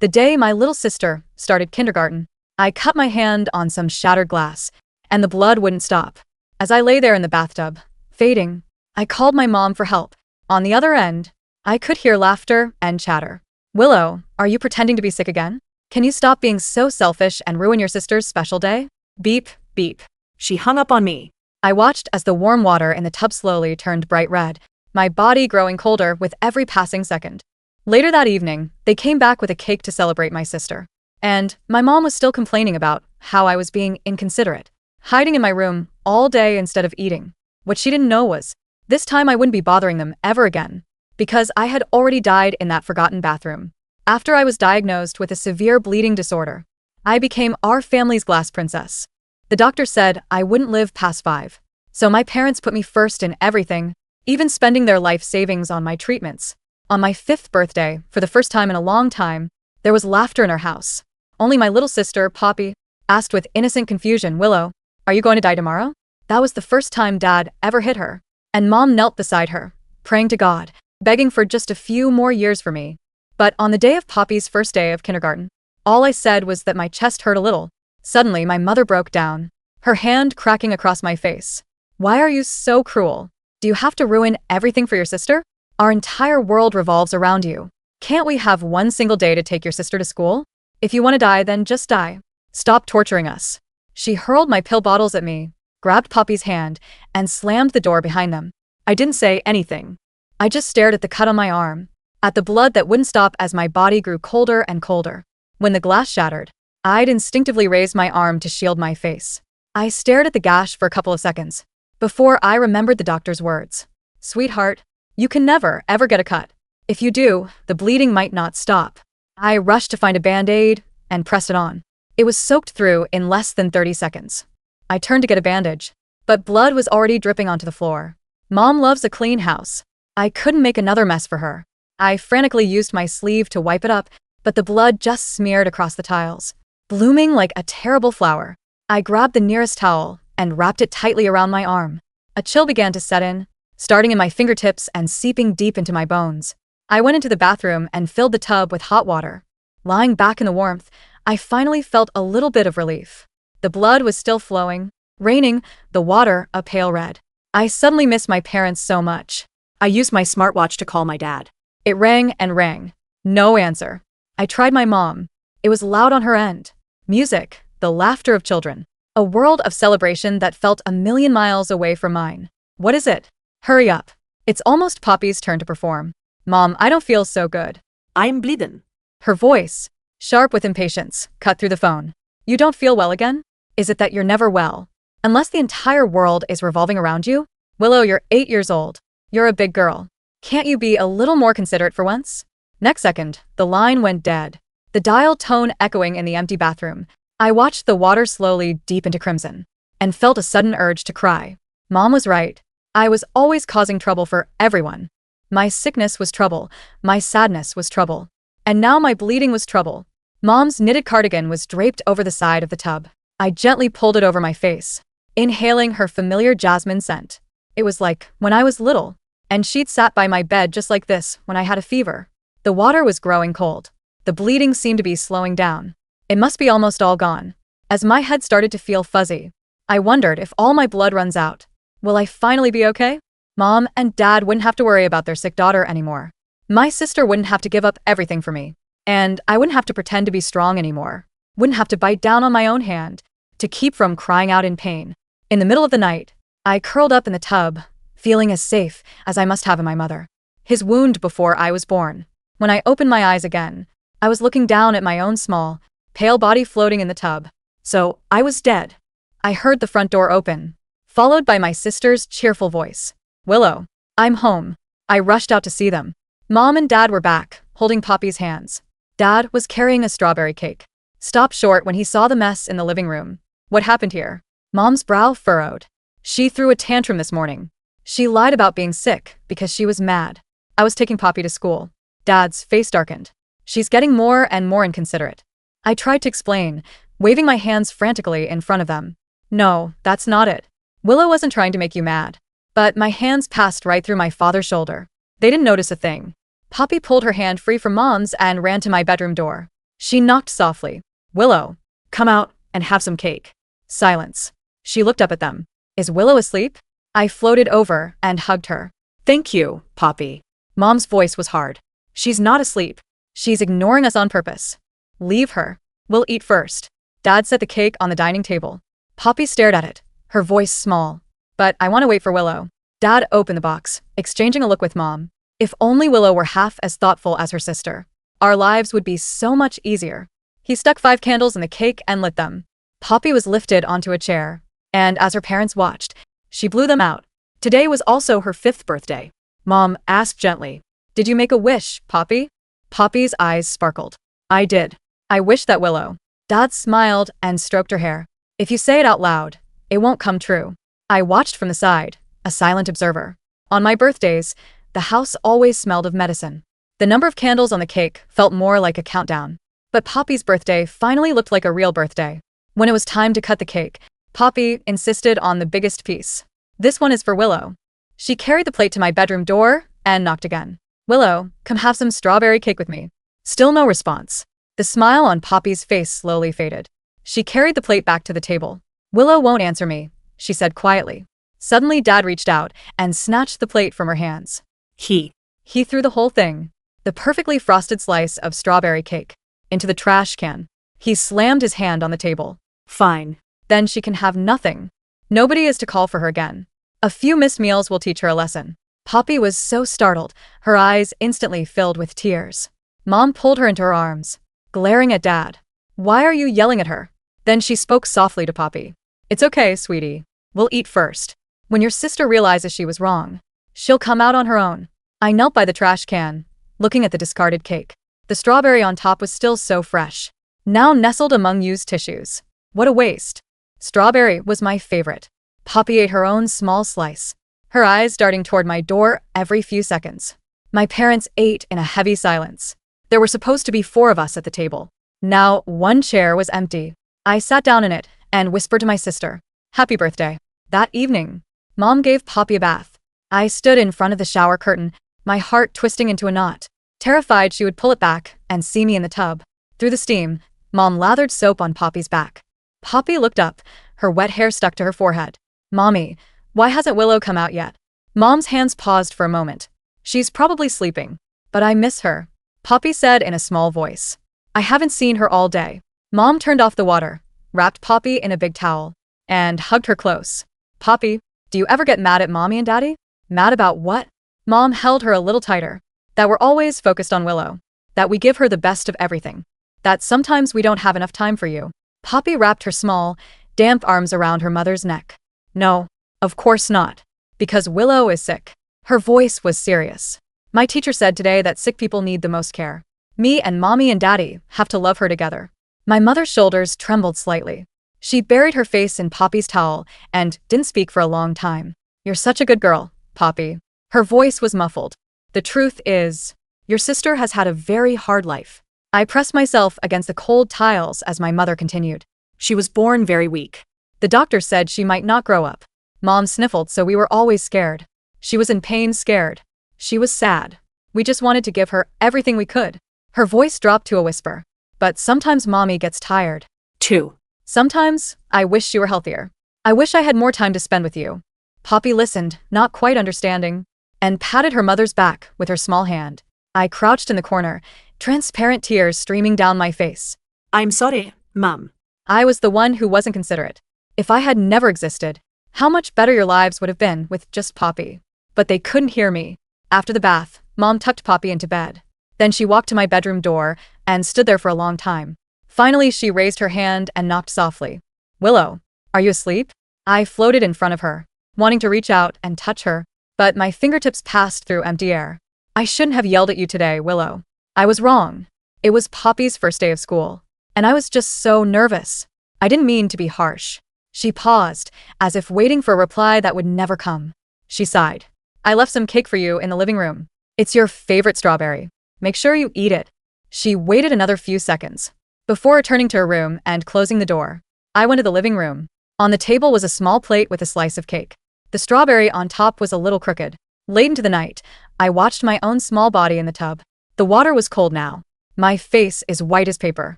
The day my little sister started kindergarten, I cut my hand on some shattered glass, and the blood wouldn't stop. As I lay there in the bathtub, fading, I called my mom for help. On the other end, I could hear laughter and chatter. "Willow, are you pretending to be sick again? Can you stop being so selfish and ruin your sister's special day?" Beep, beep. She hung up on me. I watched as the warm water in the tub slowly turned bright red, my body growing colder with every passing second. Later that evening, they came back with a cake to celebrate my sister. And my mom was still complaining about how I was being inconsiderate, hiding in my room all day instead of eating. What she didn't know was, this time I wouldn't be bothering them ever again, because I had already died in that forgotten bathroom. After I was diagnosed with a severe bleeding disorder, I became our family's glass princess. The doctor said I wouldn't live past 5. So my parents put me first in everything, even spending their life savings on my treatments. On my 5th birthday, for the first time in a long time, there was laughter in our house. Only my little sister, Poppy, asked with innocent confusion, "Willow, are you going to die tomorrow?" That was the first time Dad ever hit her. And Mom knelt beside her, praying to God, begging for just a few more years for me. But on the day of Poppy's first day of kindergarten, all I said was that my chest hurt a little. Suddenly, my mother broke down, her hand cracking across my face. "Why are you so cruel? Do you have to ruin everything for your sister? Our entire world revolves around you. Can't we have one single day to take your sister to school? If you want to die, then just die. Stop torturing us." She hurled my pill bottles at me, grabbed Poppy's hand, and slammed the door behind them. I didn't say anything. I just stared at the cut on my arm, at the blood that wouldn't stop as my body grew colder and colder. When the glass shattered, I'd instinctively raised my arm to shield my face. I stared at the gash for a couple of seconds, before I remembered the doctor's words. "Sweetheart, you can never, ever get a cut. If you do, the bleeding might not stop." I rushed to find a Band-Aid and pressed it on. It was soaked through in less than 30 seconds. I turned to get a bandage, but blood was already dripping onto the floor. Mom loves a clean house. I couldn't make another mess for her. I frantically used my sleeve to wipe it up, but the blood just smeared across the tiles, blooming like a terrible flower. I grabbed the nearest towel and wrapped it tightly around my arm. A chill began to set in, starting in my fingertips and seeping deep into my bones. I went into the bathroom and filled the tub with hot water. Lying back in the warmth, I finally felt a little bit of relief. The blood was still flowing, raining, the water a pale red. I suddenly missed my parents so much. I used my smartwatch to call my dad. It rang and rang. No answer. I tried my mom. It was loud on her end. Music, the laughter of children. A world of celebration that felt a million miles away from mine. "What is it? Hurry up. It's almost Poppy's turn to perform." "Mom, I don't feel so good." "I'm bleeding." Her voice, sharp with impatience, cut through the phone. "You don't feel well again? Is it that you're never well? Unless the entire world is revolving around you? Willow, you're 8 years old. You're a big girl. Can't you be a little more considerate for once?" Next second, the line went dead. The dial tone echoing in the empty bathroom. I watched the water slowly deep into crimson, and felt a sudden urge to cry. Mom was right. I was always causing trouble for everyone. My sickness was trouble. My sadness was trouble. And now my bleeding was trouble. Mom's knitted cardigan was draped over the side of the tub. I gently pulled it over my face, inhaling her familiar jasmine scent. It was like when I was little, and she'd sat by my bed just like this when I had a fever. The water was growing cold. The bleeding seemed to be slowing down. It must be almost all gone. As my head started to feel fuzzy, I wondered if all my blood runs out, will I finally be okay? Mom and Dad wouldn't have to worry about their sick daughter anymore. My sister wouldn't have to give up everything for me. And I wouldn't have to pretend to be strong anymore. Wouldn't have to bite down on my own hand to keep from crying out in pain. In the middle of the night, I curled up in the tub, feeling as safe as I must have in my mother. His wound before I was born. When I opened my eyes again, I was looking down at my own small, pale body floating in the tub. So, I was dead. I heard the front door open, followed by my sister's cheerful voice. "Willow, I'm home." I rushed out to see them. Mom and Dad were back, holding Poppy's hands. Dad was carrying a strawberry cake. Stopped short when he saw the mess in the living room. "What happened here?" Mom's brow furrowed. "She threw a tantrum this morning. She lied about being sick because she was mad. I was taking Poppy to school." Dad's face darkened. "She's getting more and more inconsiderate." I tried to explain, waving my hands frantically in front of them. "No, that's not it. Willow wasn't trying to make you mad." But my hands passed right through my father's shoulder. They didn't notice a thing. Poppy pulled her hand free from Mom's and ran to my bedroom door. She knocked softly. Willow, come out and have some cake. Silence. She looked up at them. Is Willow asleep? I floated over and hugged her. Thank you, Poppy. Mom's voice was hard. She's not asleep. She's ignoring us on purpose. Leave her. We'll eat first. Dad set the cake on the dining table. Poppy stared at it, her voice small. But I want to wait for Willow. Dad opened the box, exchanging a look with Mom. If only Willow were half as thoughtful as her sister. Our lives would be so much easier. He stuck 5 candles in the cake and lit them. Poppy was lifted onto a chair, and as her parents watched, she blew them out. Today was also her 5th birthday. Mom asked gently, "Did you make a wish, Poppy?" Poppy's eyes sparkled. I did. I wished that Willow. Dad smiled and stroked her hair. If you say it out loud, it won't come true. I watched from the side, a silent observer. On my birthdays, the house always smelled of medicine. The number of candles on the cake felt more like a countdown. But Poppy's birthday finally looked like a real birthday. When it was time to cut the cake, Poppy insisted on the biggest piece. This one is for Willow. She carried the plate to my bedroom door and knocked again. Willow, come have some strawberry cake with me. Still no response. The smile on Poppy's face slowly faded. She carried the plate back to the table. Willow won't answer me, she said quietly. Suddenly Dad reached out and snatched the plate from her hands. He threw the whole thing, the perfectly frosted slice of strawberry cake, into the trash can. He slammed his hand on the table. Fine. Then she can have nothing. Nobody is to call for her again. A few missed meals will teach her a lesson. Poppy was so startled, her eyes instantly filled with tears. Mom pulled her into her arms, glaring at Dad. Why are you yelling at her? Then she spoke softly to Poppy. It's okay, sweetie. We'll eat first. When your sister realizes she was wrong, she'll come out on her own. I knelt by the trash can, looking at the discarded cake. The strawberry on top was still so fresh, now nestled among used tissues. What a waste. Strawberry was my favorite. Poppy ate her own small slice, her eyes darting toward my door every few seconds. My parents ate in a heavy silence. There were supposed to be 4 of us at the table. Now 1 chair was empty. I sat down in it and whispered to my sister, "Happy birthday." That evening, Mom gave Poppy a bath. I stood in front of the shower curtain, my heart twisting into a knot, terrified she would pull it back and see me in the tub. Through the steam, Mom lathered soap on Poppy's back. Poppy looked up, her wet hair stuck to her forehead. Mommy, why hasn't Willow come out yet? Mom's hands paused for a moment. She's probably sleeping, but I miss her, Poppy said in a small voice. I haven't seen her all day. Mom turned off the water, wrapped Poppy in a big towel, and hugged her close. Poppy, do you ever get mad at Mommy and Daddy? Mad about what? Mom held her a little tighter. That we're always focused on Willow. That we give her the best of everything. That sometimes we don't have enough time for you. Poppy wrapped her small, damp arms around her mother's neck. No, of course not. Because Willow is sick. Her voice was serious. My teacher said today that sick people need the most care. Me and Mommy and Daddy have to love her together. My mother's shoulders trembled slightly. She buried her face in Poppy's towel and didn't speak for a long time. You're such a good girl, Poppy. Her voice was muffled. The truth is, your sister has had a very hard life. I pressed myself against the cold tiles as my mother continued. She was born very weak. The doctor said she might not grow up. Mom sniffled, so we were always scared. She was in pain, scared. She was sad. We just wanted to give her everything we could. Her voice dropped to a whisper. But sometimes Mommy gets tired. Too. Sometimes, I wish she were healthier. I wish I had more time to spend with you. Poppy listened, not quite understanding, and patted her mother's back with her small hand. I crouched in the corner, transparent tears streaming down my face. I'm sorry, Mom. I was the one who wasn't considerate. If I had never existed, how much better your lives would have been with just Poppy. But they couldn't hear me. After the bath, Mom tucked Poppy into bed. Then she walked to my bedroom door and stood there for a long time. Finally, she raised her hand and knocked softly. Willow, are you asleep? I floated in front of her, wanting to reach out and touch her, but my fingertips passed through empty air. I shouldn't have yelled at you today, Willow. I was wrong. It was Poppy's first day of school, and I was just so nervous. I didn't mean to be harsh. She paused, as if waiting for a reply that would never come. She sighed. I left some cake for you in the living room. It's your favorite strawberry. Make sure you eat it. She waited another few seconds before returning to her room and closing the door. I went to the living room. On the table was a small plate with a slice of cake. The strawberry on top was a little crooked. Late into the night, I watched my own small body in the tub. The water was cold now, My face is white as paper.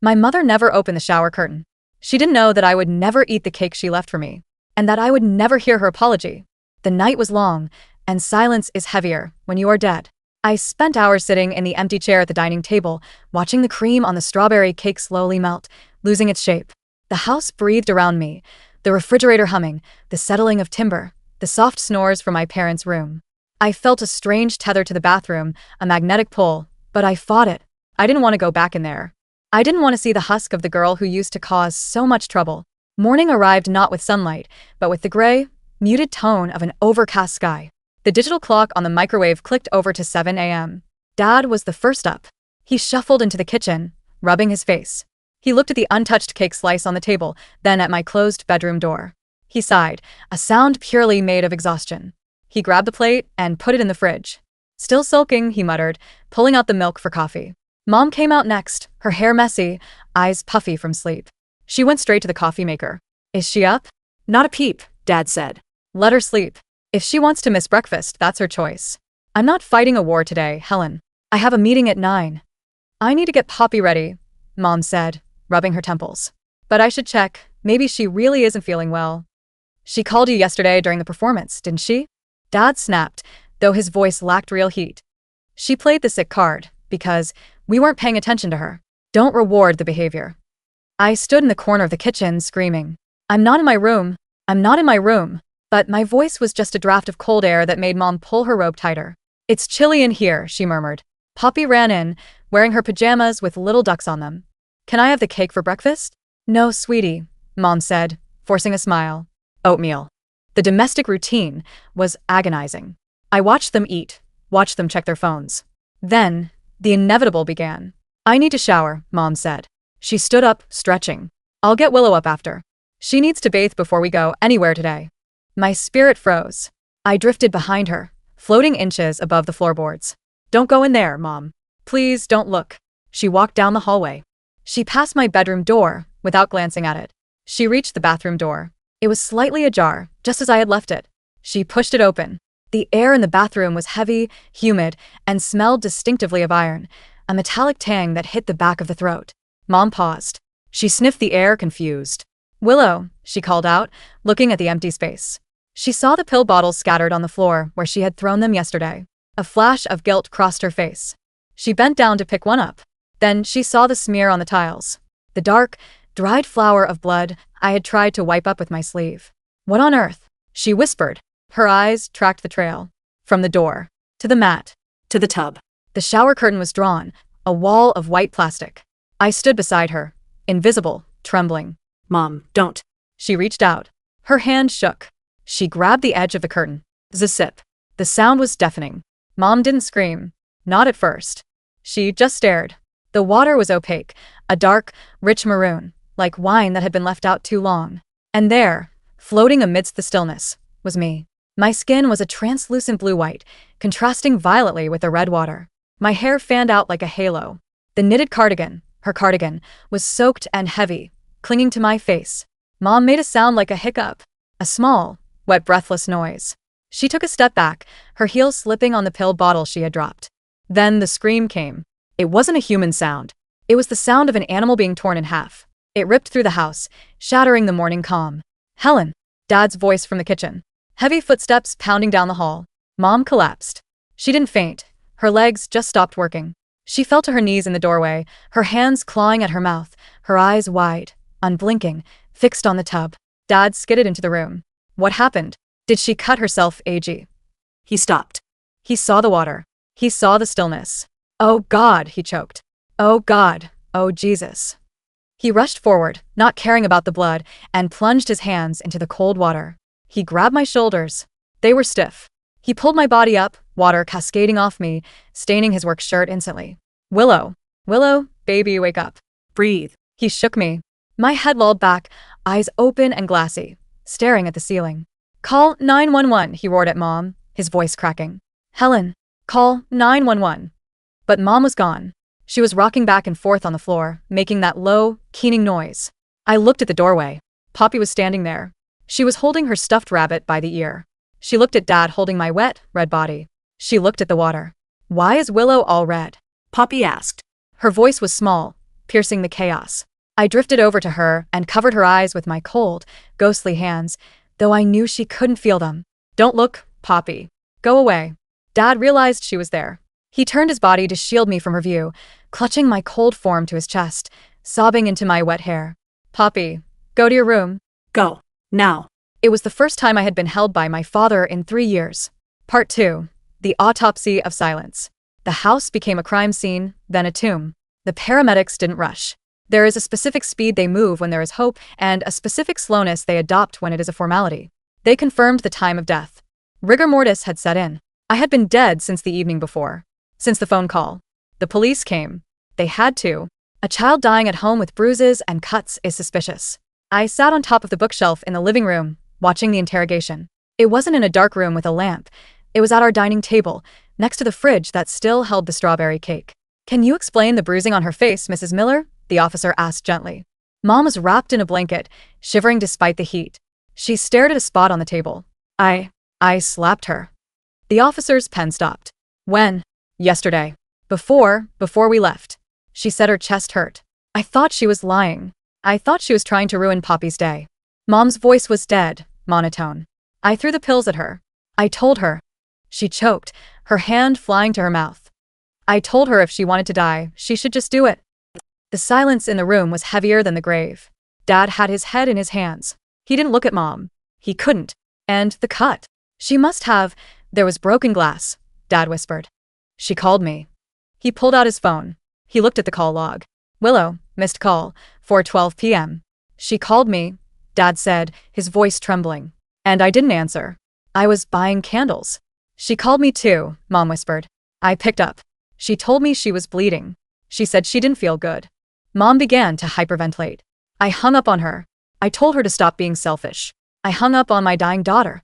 My mother never opened the shower curtain. She didn't know that I would never eat the cake she left for me, and that I would never hear her apology. The night was long, and silence is heavier when you are dead. I spent hours sitting in the empty chair at the dining table, watching the cream on the strawberry cake slowly melt, losing its shape. The house breathed around me, the refrigerator humming, the settling of timber, the soft snores from my parents' room. I felt a strange tether to the bathroom, a magnetic pull, but I fought it. I didn't want to go back in there. I didn't want to see the husk of the girl who used to cause so much trouble. Morning arrived not with sunlight, but with the gray, muted tone of an overcast sky. The digital clock on the microwave clicked over to 7 a.m. Dad was the first up. He shuffled into the kitchen, rubbing his face. He looked at the untouched cake slice on the table, then at my closed bedroom door. He sighed, a sound purely made of exhaustion. He grabbed the plate and put it in the fridge. Still sulking, he muttered, pulling out the milk for coffee. Mom came out next, her hair messy, eyes puffy from sleep. She went straight to the coffee maker. Is she up? Not a peep, Dad said. Let her sleep. If she wants to miss breakfast, that's her choice. I'm not fighting a war today, Helen. I have a meeting at 9. I need to get Poppy ready, Mom said, rubbing her temples. But I should check, maybe she really isn't feeling well. She called you yesterday during the performance, didn't she? Dad snapped, though his voice lacked real heat. She played the sick card, because we weren't paying attention to her. Don't reward the behavior. I stood in the corner of the kitchen, screaming. I'm not in my room. I'm not in my room. But my voice was just a draft of cold air that made Mom pull her robe tighter. It's chilly in here, she murmured. Poppy ran in, wearing her pajamas with little ducks on them. Can I have the cake for breakfast? No, sweetie, Mom said, forcing a smile. Oatmeal. The domestic routine was agonizing. I watched them eat, watched them check their phones. Then, the inevitable began. I need to shower, Mom said. She stood up, stretching. I'll get Willow up after. She needs to bathe before we go anywhere today. My spirit froze. I drifted behind her, floating inches above the floorboards. Don't go in there, Mom. Please don't look. She walked down the hallway. She passed my bedroom door, without glancing at it. She reached the bathroom door. It was slightly ajar, just as I had left it. She pushed it open. The air in the bathroom was heavy, humid, and smelled distinctively of iron, a metallic tang that hit the back of the throat. Mom paused. She sniffed the air, confused. Willow, she called out, looking at the empty space. She saw the pill bottles scattered on the floor where she had thrown them yesterday. A flash of guilt crossed her face. She bent down to pick one up. Then she saw the smear on the tiles. The dark, dried flower of blood I had tried to wipe up with my sleeve. What on earth? She whispered. Her eyes tracked the trail. From the door. To the mat. To the tub. The shower curtain was drawn, a wall of white plastic. I stood beside her, invisible, trembling. Mom, don't. She reached out. Her hand shook. She grabbed the edge of the curtain. Zip. The sound was deafening. Mom didn't scream. Not at first. She just stared. The water was opaque, a dark, rich maroon, like wine that had been left out too long. And there, floating amidst the stillness, was me. My skin was a translucent blue-white, contrasting violently with the red water. My hair fanned out like a halo. The knitted cardigan, her cardigan, was soaked and heavy, clinging to my face. Mom made a sound like a hiccup, a small, wet, breathless noise. She took a step back, her heels slipping on the pill bottle she had dropped. Then the scream came. It wasn't a human sound. It was the sound of an animal being torn in half. It ripped through the house, shattering the morning calm. Helen, Dad's voice from the kitchen. Heavy footsteps pounding down the hall. Mom collapsed. She didn't faint. Her legs just stopped working. She fell to her knees in the doorway, her hands clawing at her mouth, her eyes wide, unblinking, fixed on the tub. Dad skidded into the room. What happened? Did she cut herself, AG? He stopped. He saw the water. He saw the stillness. Oh God, he choked. Oh God, oh Jesus. He rushed forward, not caring about the blood, and plunged his hands into the cold water. He grabbed my shoulders. They were stiff. He pulled my body up, water cascading off me, staining his work shirt instantly. Willow, baby, wake up. Breathe. He shook me. My head lolled back, eyes open and glassy, staring at the ceiling. Call 911, he roared at Mom, his voice cracking. Helen, call 911. But Mom was gone. She was rocking back and forth on the floor, making that low, keening noise. I looked at the doorway. Poppy was standing there. She was holding her stuffed rabbit by the ear. She looked at Dad holding my wet, red body. She looked at the water. Why is Willow all red? Poppy asked. Her voice was small, piercing the chaos. I drifted over to her and covered her eyes with my cold, ghostly hands, though I knew she couldn't feel them. Don't look, Poppy. Go away. Dad realized she was there. He turned his body to shield me from her view, clutching my cold form to his chest, sobbing into my wet hair. Poppy, go to your room. Go. Now. It was the first time I had been held by my father in 3 years. Part 2. The Autopsy of Silence. The house became a crime scene, then a tomb. The paramedics didn't rush. There is a specific speed they move when there is hope, and a specific slowness they adopt when it is a formality. They confirmed the time of death. Rigor mortis had set in. I had been dead since the evening before. Since the phone call. The police came. They had to. A child dying at home with bruises and cuts is suspicious. I sat on top of the bookshelf in the living room, watching the interrogation. It wasn't in a dark room with a lamp. It was at our dining table, next to the fridge that still held the strawberry cake. Can you explain the bruising on her face, Mrs. Miller? The officer asked gently. Mom was wrapped in a blanket, shivering despite the heat. She stared at a spot on the table. I slapped her. The officer's pen stopped. When? Yesterday. Before we left. She said her chest hurt. I thought she was lying. I thought she was trying to ruin Poppy's day. Mom's voice was dead, monotone. I threw the pills at her. I told her. She choked, her hand flying to her mouth. I told her if she wanted to die, she should just do it. The silence in the room was heavier than the grave. Dad had his head in his hands. He didn't look at Mom. He couldn't. And the cut. She must have. There was broken glass, Dad whispered. She called me. He pulled out his phone. He looked at the call log. Willow, missed call, 4:12 p.m. She called me, Dad said, his voice trembling. And I didn't answer. I was buying candles. She called me too, Mom whispered. I picked up. She told me she was bleeding. She said she didn't feel good. Mom began to hyperventilate. I hung up on her. I told her to stop being selfish. I hung up on my dying daughter.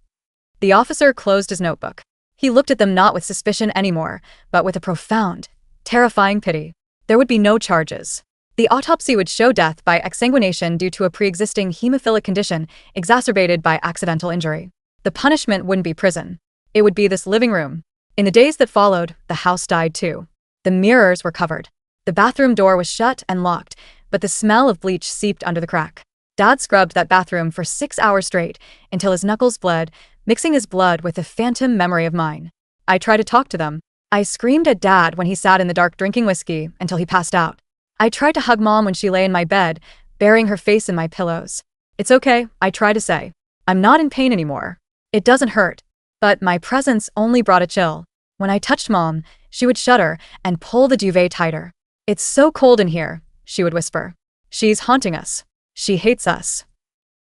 The officer closed his notebook. He looked at them not with suspicion anymore, but with a profound, terrifying pity. There would be no charges. The autopsy would show death by exsanguination due to a pre-existing hemophilic condition exacerbated by accidental injury. The punishment wouldn't be prison. It would be this living room. In the days that followed, the house died too. The mirrors were covered. The bathroom door was shut and locked, but the smell of bleach seeped under the crack. Dad scrubbed that bathroom for 6 hours straight until his knuckles bled, mixing his blood with a phantom memory of mine. I tried to talk to them. I screamed at Dad when he sat in the dark drinking whiskey until he passed out. I tried to hug Mom when she lay in my bed, burying her face in my pillows. It's okay, I tried to say. I'm not in pain anymore. It doesn't hurt. But my presence only brought a chill. When I touched Mom, she would shudder and pull the duvet tighter. It's so cold in here, she would whisper. She's haunting us. She hates us.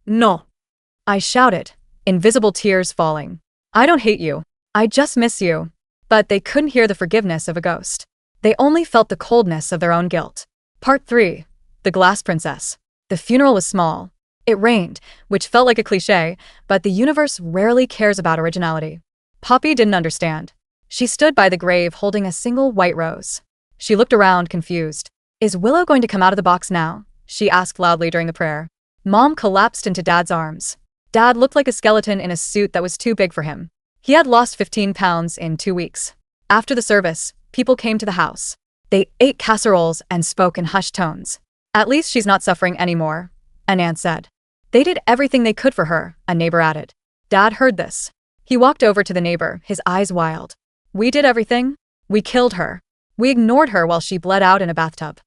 No. I shouted, invisible tears falling. I don't hate you. I just miss you. But they couldn't hear the forgiveness of a ghost. They only felt the coldness of their own guilt. Part 3. The Glass Princess. The funeral was small. It rained, which felt like a cliché, but the universe rarely cares about originality. Poppy didn't understand. She stood by the grave holding a single white rose. She looked around, confused. Is Willow going to come out of the box now? She asked loudly during the prayer. Mom collapsed into Dad's arms. Dad looked like a skeleton in a suit that was too big for him. He had lost 15 pounds in 2 weeks. After the service, people came to the house. They ate casseroles and spoke in hushed tones. At least she's not suffering anymore, an aunt said. They did everything they could for her, a neighbor added. Dad heard this. He walked over to the neighbor, his eyes wild. We did everything. We killed her. We ignored her while she bled out in a bathtub.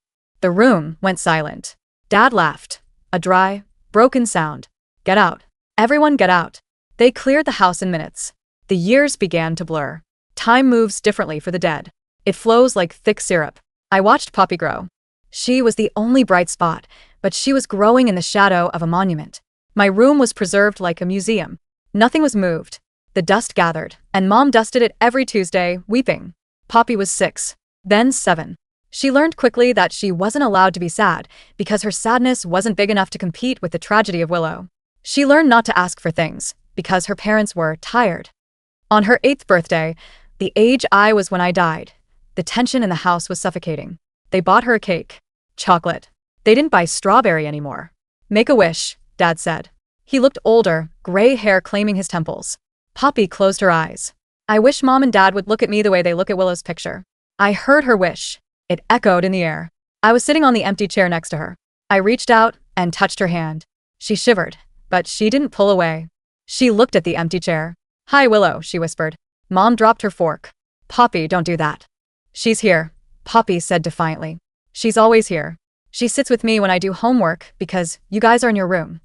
The room went silent. Dad laughed. A dry, broken sound. Get out. Everyone get out. They cleared the house in minutes. The years began to blur. Time moves differently for the dead. It flows like thick syrup. I watched Poppy grow. She was the only bright spot, but she was growing in the shadow of a monument. My room was preserved like a museum. Nothing was moved. The dust gathered, and Mom dusted it every Tuesday, weeping. Poppy was 6, then 7. She learned quickly that she wasn't allowed to be sad because her sadness wasn't big enough to compete with the tragedy of Willow. She learned not to ask for things because her parents were tired. On her 8th birthday, the age I was when I died, the tension in the house was suffocating. They bought her a cake. Chocolate. They didn't buy strawberry anymore. Make a wish, Dad said. He looked older, gray hair claiming his temples. Poppy closed her eyes. I wish Mom and Dad would look at me the way they look at Willow's picture. I heard her wish. It echoed in the air. I was sitting on the empty chair next to her. I reached out and touched her hand. She shivered, but she didn't pull away. She looked at the empty chair. "Hi, Willow," she whispered. Mom dropped her fork. "Poppy, don't do that." "She's here," Poppy said defiantly. "She's always here. She sits with me when I do homework because you guys are in your room."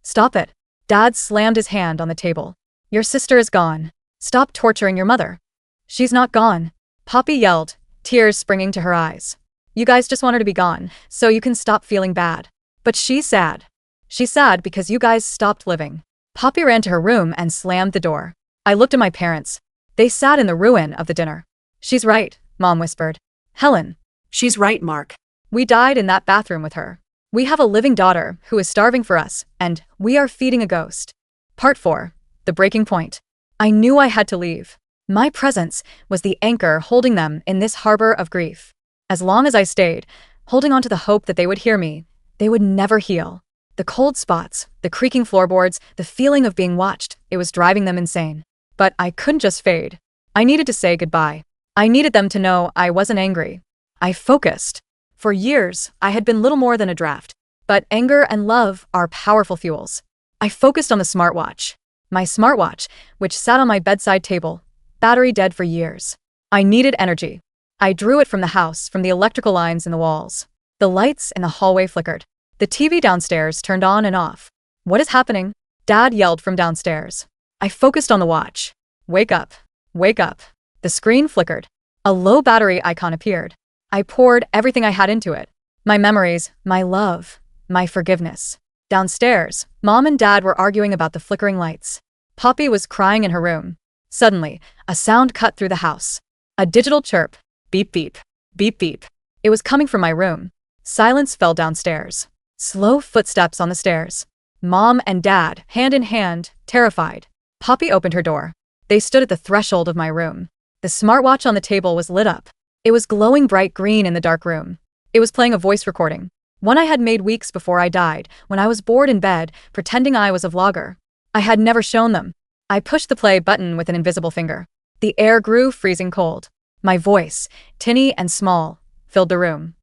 "Stop it." Dad slammed his hand on the table. "Your sister is gone. Stop torturing your mother." "She's not gone," Poppy yelled, tears springing to her eyes. "You guys just want her to be gone, so you can stop feeling bad. But she's sad. She's sad because you guys stopped living." Poppy ran to her room and slammed the door. I looked at my parents. They sat in the ruin of the dinner. "She's right," Mom whispered. "Helen." She's right, Mark. "We died in that bathroom with her. We have a living daughter who is starving for us, and we are feeding a ghost." Part 4. The breaking point. I knew I had to leave. My presence was the anchor holding them in this harbor of grief. As long as I stayed, holding on to the hope that they would hear me, they would never heal. The cold spots, the creaking floorboards, the feeling of being watched, it was driving them insane. But I couldn't just fade. I needed to say goodbye. I needed them to know I wasn't angry. I focused. For years, I had been little more than a draft. But anger and love are powerful fuels. I focused on the smartwatch. My smartwatch, which sat on my bedside table, battery dead for years. I needed energy. I drew it from the house, from the electrical lines in the walls. The lights in the hallway flickered. The TV downstairs turned on and off. "What is happening?" Dad yelled from downstairs. I focused on the watch. "Wake up. Wake up." The screen flickered. A low battery icon appeared. I poured everything I had into it. My memories, my love, my forgiveness. Downstairs, Mom and Dad were arguing about the flickering lights. Poppy was crying in her room. Suddenly, a sound cut through the house. A digital chirp. Beep beep. Beep beep. It was coming from my room. Silence fell downstairs. Slow footsteps on the stairs. Mom and Dad, hand in hand, terrified. Poppy opened her door. They stood at the threshold of my room. The smartwatch on the table was lit up. It was glowing bright green in the dark room. It was playing a voice recording. One I had made weeks before I died, when I was bored in bed, pretending I was a vlogger. I had never shown them. I pushed the play button with an invisible finger. The air grew freezing cold. My voice, tinny and small, filled the room.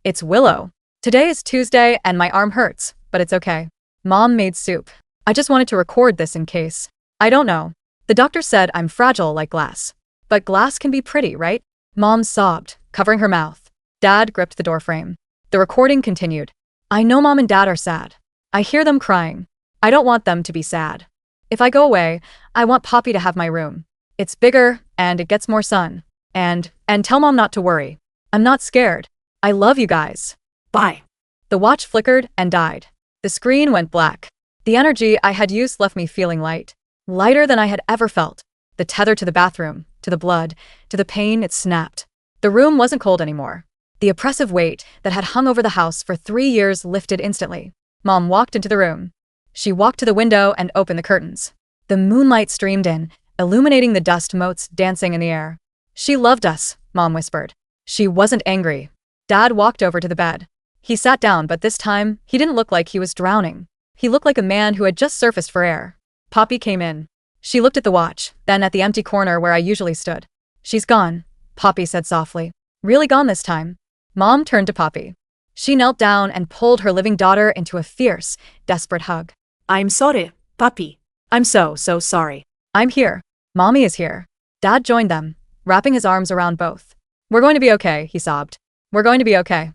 "It's Willow. Today is Tuesday and my arm hurts, but it's okay. Mom made soup. I just wanted to record this in case. I don't know. The doctor said I'm fragile like glass. But glass can be pretty, right?" Mom sobbed, covering her mouth. Dad gripped the doorframe. The recording continued. "I know Mom and Dad are sad. I hear them crying. I don't want them to be sad. If I go away, I want Poppy to have my room. It's bigger, and it gets more sun. And tell Mom not to worry. I'm not scared. I love you guys. Bye." The watch flickered and died. The screen went black. The energy I had used left me feeling light. Lighter than I had ever felt. The tether to the bathroom, to the blood, to the pain, it snapped. The room wasn't cold anymore. The oppressive weight that had hung over the house for 3 years lifted instantly. Mom walked into the room. She walked to the window and opened the curtains. The moonlight streamed in, illuminating the dust motes dancing in the air. "She loved us," Mom whispered. "She wasn't angry." Dad walked over to the bed. He sat down, but this time, he didn't look like he was drowning. He looked like a man who had just surfaced for air. Poppy came in. She looked at the watch, then at the empty corner where I usually stood. "She's gone," Poppy said softly. "Really gone this time." Mom turned to Poppy. She knelt down and pulled her living daughter into a fierce, desperate hug. "I'm sorry, Poppy. I'm so sorry." "I'm here. Mommy is here." Dad joined them, wrapping his arms around both. "We're going to be okay," he sobbed. "We're going to be okay."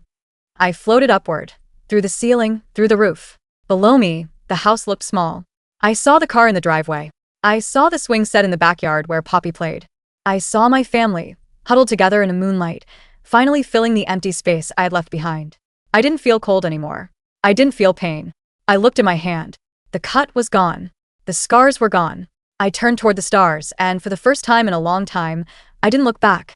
I floated upward, through the ceiling, through the roof. Below me, the house looked small. I saw the car in the driveway. I saw the swing set in the backyard where Poppy played. I saw my family, huddled together in the moonlight, finally filling the empty space I had left behind. I didn't feel cold anymore. I didn't feel pain. I looked at my hand. The cut was gone. The scars were gone. I turned toward the stars, and for the first time in a long time, I didn't look back.